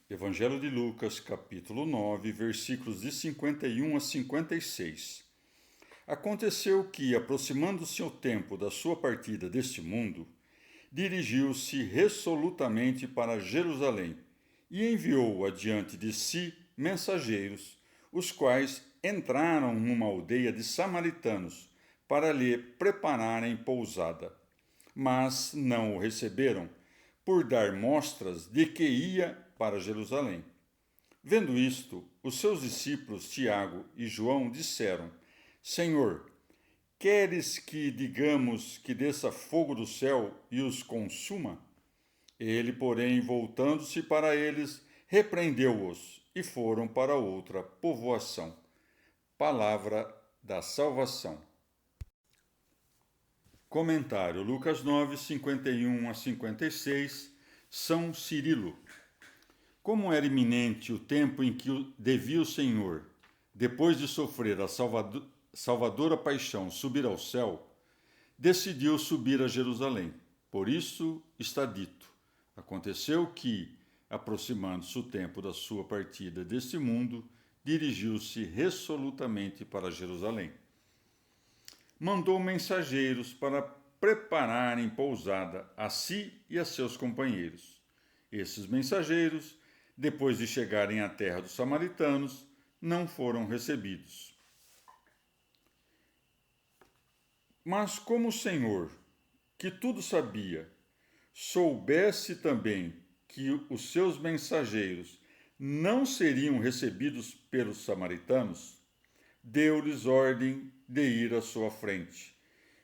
Evangelho de Lucas, capítulo 9, versículos de 51 a 56. Aconteceu que, aproximando-se o tempo da sua partida deste mundo, dirigiu-se resolutamente para Jerusalém e enviou adiante de si mensageiros, os quais entraram numa aldeia de samaritanos para lhe prepararem pousada. Mas não o receberam, por dar mostras de que ia para Jerusalém. Vendo isto, os seus discípulos Tiago e João disseram: Senhor, queres que digamos que desça fogo do céu e os consuma? Ele, porém, voltando-se para eles, repreendeu-os e foram para outra povoação. Palavra da salvação. Comentário Lucas 9, 51 a 56, São Cirilo. Como era iminente o tempo em que devia o Senhor, depois de sofrer a salvadora paixão, subir ao céu, decidiu subir a Jerusalém. Por isso está dito: aconteceu que, aproximando-se o tempo da sua partida deste mundo, dirigiu-se resolutamente para Jerusalém. Mandou mensageiros para prepararem pousada a si e a seus companheiros. Esses mensageiros, depois de chegarem à terra dos samaritanos, não foram recebidos. Mas como o Senhor, que tudo sabia, soubesse também que os seus mensageiros não seriam recebidos pelos samaritanos, deu-lhes ordem de ir à sua frente,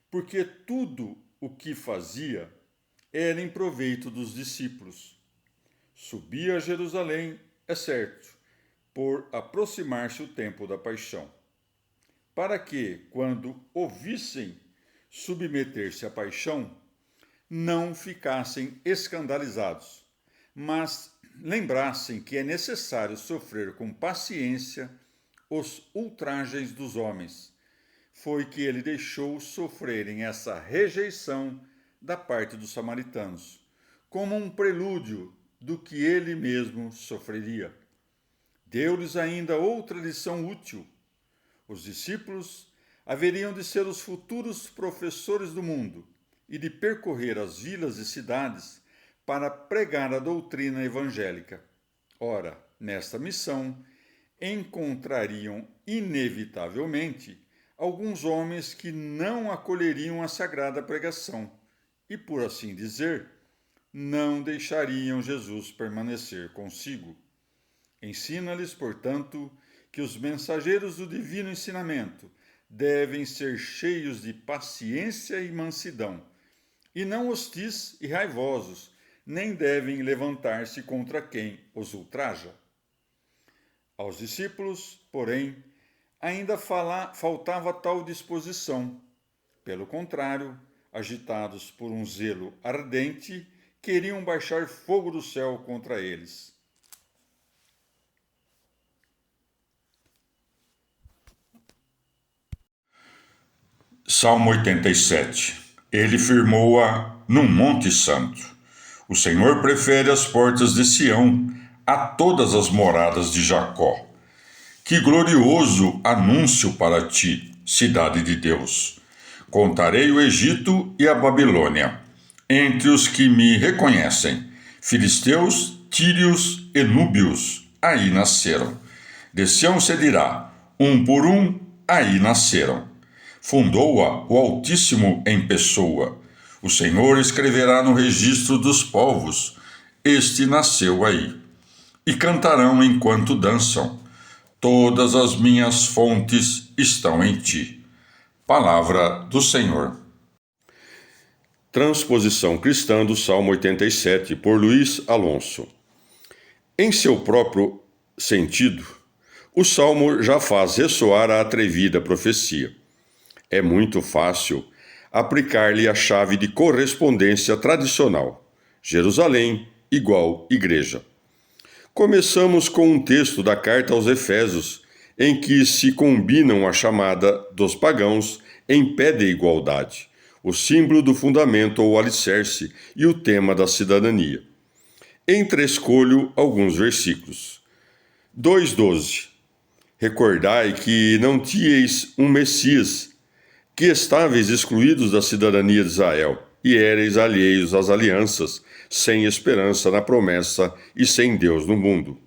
porque tudo o que fazia era em proveito dos discípulos. Subia a Jerusalém, é certo, por aproximar-se o tempo da paixão, para que, quando o vissem submeter-se à paixão, não ficassem escandalizados, mas lembrassem que é necessário sofrer com paciência os ultrajes dos homens. Foi que ele deixou sofrerem essa rejeição da parte dos samaritanos, como um prelúdio do que ele mesmo sofreria. Deu-lhes ainda outra lição útil. Os discípulos haveriam de ser os futuros professores do mundo e de percorrer as vilas e cidades para pregar a doutrina evangélica. Ora, nesta missão, encontrariam inevitavelmente alguns homens que não acolheriam a sagrada pregação e, por assim dizer, não deixariam Jesus permanecer consigo. Ensina-lhes, portanto, que os mensageiros do divino ensinamento devem ser cheios de paciência e mansidão, e não hostis e raivosos, nem devem levantar-se contra quem os ultraja. Aos discípulos, porém, ainda faltava tal disposição. Pelo contrário, agitados por um zelo ardente, queriam baixar fogo do céu contra eles. Salmo 87. Ele firmou-a num monte santo. O Senhor prefere as portas de Sião a todas as moradas de Jacó. Que glorioso anúncio para ti, cidade de Deus! Contarei o Egito e a Babilônia, entre os que me reconhecem. Filisteus, tírios e núbios, aí nasceram. De Sião se dirá, um por um, aí nasceram. Fundou-a o Altíssimo em pessoa. O Senhor escreverá no registro dos povos, este nasceu aí. E cantarão enquanto dançam. Todas as minhas fontes estão em ti. Palavra do Senhor. Transposição cristã do Salmo 87, por Luiz Alonso. Em seu próprio sentido, o Salmo já faz ressoar a atrevida profecia. É muito fácil aplicar-lhe a chave de correspondência tradicional. Jerusalém igual igreja. Começamos com um texto da carta aos Efésios, em que se combinam a chamada dos pagãos em pé de igualdade, o símbolo do fundamento ou alicerce e o tema da cidadania. Entreescolho alguns versículos. 2:12. Recordai que não tinhais um Messias, que estáveis excluídos da cidadania de Israel, e éreis alheios às alianças, sem esperança na promessa e sem Deus no mundo.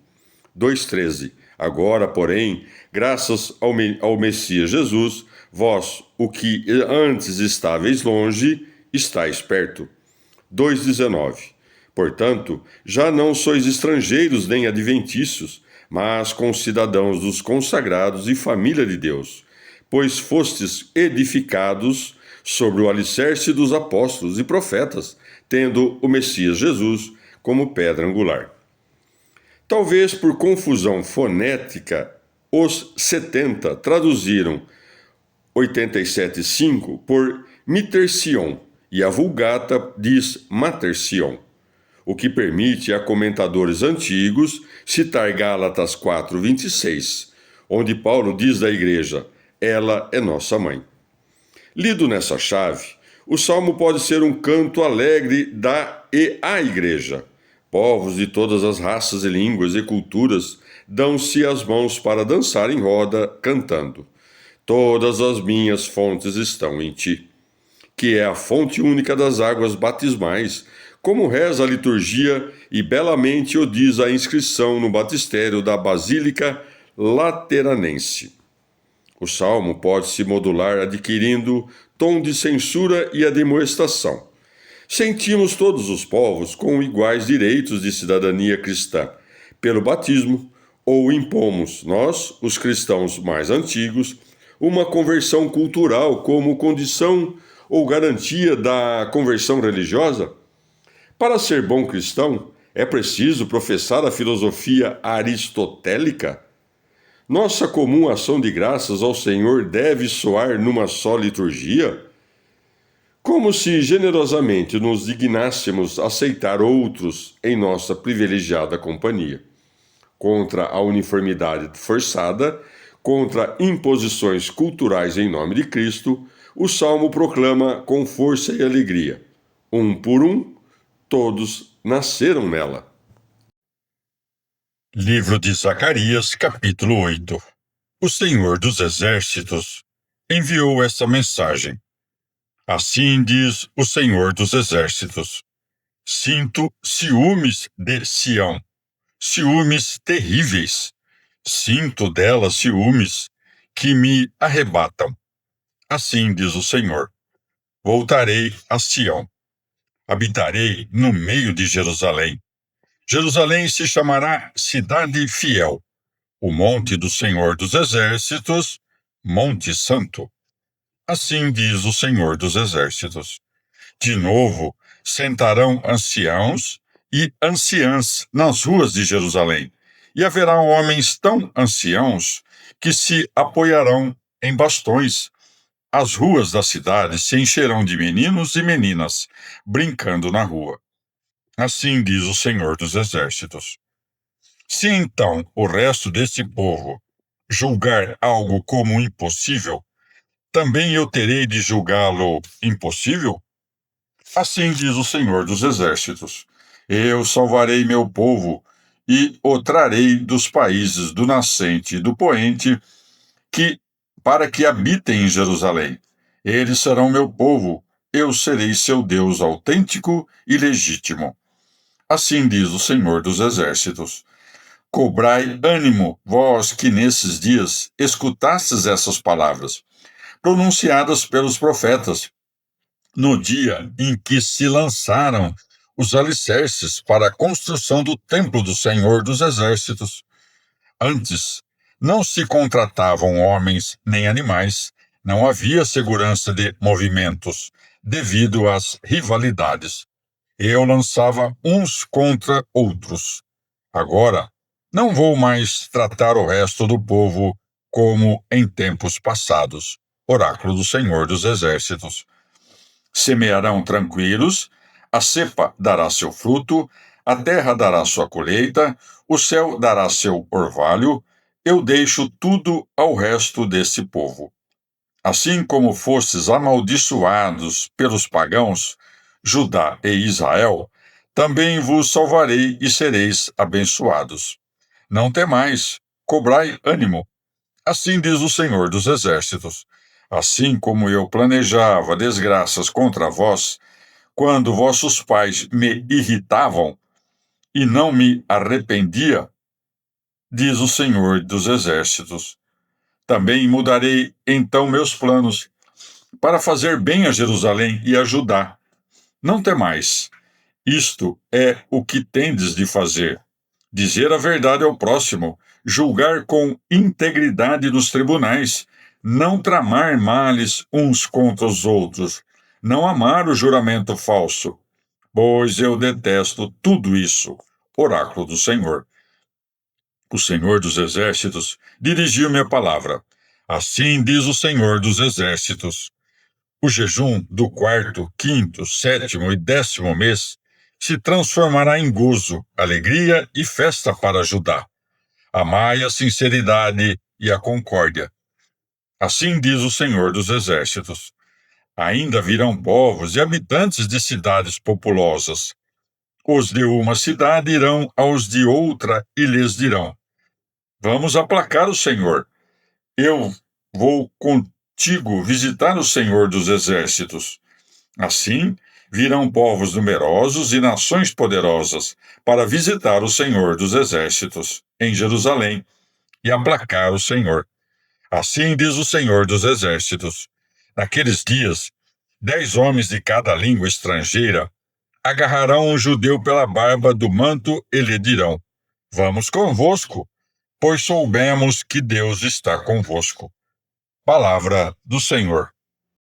2:13. Agora, porém, graças ao Messias Jesus, vós, o que antes estáveis longe, estáis perto. 2:19. Portanto, já não sois estrangeiros nem adventícios, mas concidadãos dos consagrados e família de Deus, pois fostes edificados sobre o alicerce dos apóstolos e profetas, tendo o Messias Jesus como pedra angular. Talvez por confusão fonética, os 70 traduziram 87:5 por Mitersion e a Vulgata diz Matersion, o que permite a comentadores antigos citar Gálatas 4:26, onde Paulo diz da igreja: ela é nossa mãe. Lido nessa chave, o salmo pode ser um canto alegre da e à igreja. Povos de todas as raças e línguas e culturas dão-se as mãos para dançar em roda, cantando: todas as minhas fontes estão em ti, que é a fonte única das águas batismais, como reza a liturgia e belamente o diz a inscrição no batistério da Basílica Lateranense. O salmo pode se modular adquirindo tom de censura e admoestação. Sentimos todos os povos com iguais direitos de cidadania cristã, pelo batismo, ou impomos, nós, os cristãos mais antigos, uma conversão cultural como condição ou garantia da conversão religiosa? Para ser bom cristão, é preciso professar a filosofia aristotélica? Nossa comum ação de graças ao Senhor deve soar numa só liturgia? Como se generosamente nos dignássemos aceitar outros em nossa privilegiada companhia. Contra a uniformidade forçada, contra imposições culturais em nome de Cristo, o Salmo proclama com força e alegria: um por um, todos nasceram nela. Livro de Zacarias, capítulo 8. O Senhor dos Exércitos enviou esta mensagem. Assim diz o Senhor dos Exércitos: sinto ciúmes de Sião, ciúmes terríveis. Sinto dela ciúmes que me arrebatam. Assim diz o Senhor: voltarei a Sião, habitarei no meio de Jerusalém. Jerusalém se chamará Cidade Fiel, o monte do Senhor dos Exércitos, Monte Santo. Assim diz o Senhor dos Exércitos: de novo sentarão anciãos e anciãs nas ruas de Jerusalém, e haverá homens tão anciãos que se apoiarão em bastões. As ruas da cidade se encherão de meninos e meninas, brincando na rua. Assim diz o Senhor dos Exércitos. Se então o resto deste povo julgar algo como impossível, também eu terei de julgá-lo impossível? Assim diz o Senhor dos Exércitos: eu salvarei meu povo e o trarei dos países do nascente e do poente, para que habitem em Jerusalém. Eles serão meu povo, eu serei seu Deus autêntico e legítimo. Assim diz o Senhor dos Exércitos: cobrai ânimo, vós que nesses dias escutastes essas palavras, pronunciadas pelos profetas, no dia em que se lançaram os alicerces para a construção do templo do Senhor dos Exércitos. Antes, não se contratavam homens nem animais, não havia segurança de movimentos, devido às rivalidades. Eu lançava uns contra outros. Agora, não vou mais tratar o resto do povo como em tempos passados. Oráculo do Senhor dos Exércitos. Semearão tranquilos, a cepa dará seu fruto, a terra dará sua colheita, o céu dará seu orvalho, eu deixo tudo ao resto desse povo. Assim como fostes amaldiçoados pelos pagãos, Judá e Israel, também vos salvarei e sereis abençoados. Não temais, cobrai ânimo. Assim diz o Senhor dos Exércitos. Assim como eu planejava desgraças contra vós, quando vossos pais me irritavam e não me arrependia, diz o Senhor dos Exércitos. Também mudarei então meus planos para fazer bem a Jerusalém e a Judá. Não temais. Isto é o que tendes de fazer: dizer a verdade ao próximo, julgar com integridade nos tribunais, não tramar males uns contra os outros, não amar o juramento falso, pois eu detesto tudo isso. Oráculo do Senhor. O Senhor dos Exércitos dirigiu-me a palavra. Assim diz o Senhor dos Exércitos: o jejum do quarto, quinto, sétimo e 10º mês se transformará em gozo, alegria e festa para Judá. Amai a sinceridade e a concórdia. Assim diz o Senhor dos Exércitos. Ainda virão povos e habitantes de cidades populosas. Os de uma cidade irão aos de outra e lhes dirão: vamos aplacar o Senhor. Eu vou contigo visitar o Senhor dos Exércitos. Assim, virão povos numerosos e nações poderosas para visitar o Senhor dos Exércitos em Jerusalém e aplacar o Senhor. Assim diz o Senhor dos Exércitos. Naqueles dias, 10 homens de cada língua estrangeira agarrarão um judeu pela barba do manto e lhe dirão: vamos convosco, pois soubemos que Deus está convosco. Palavra do Senhor.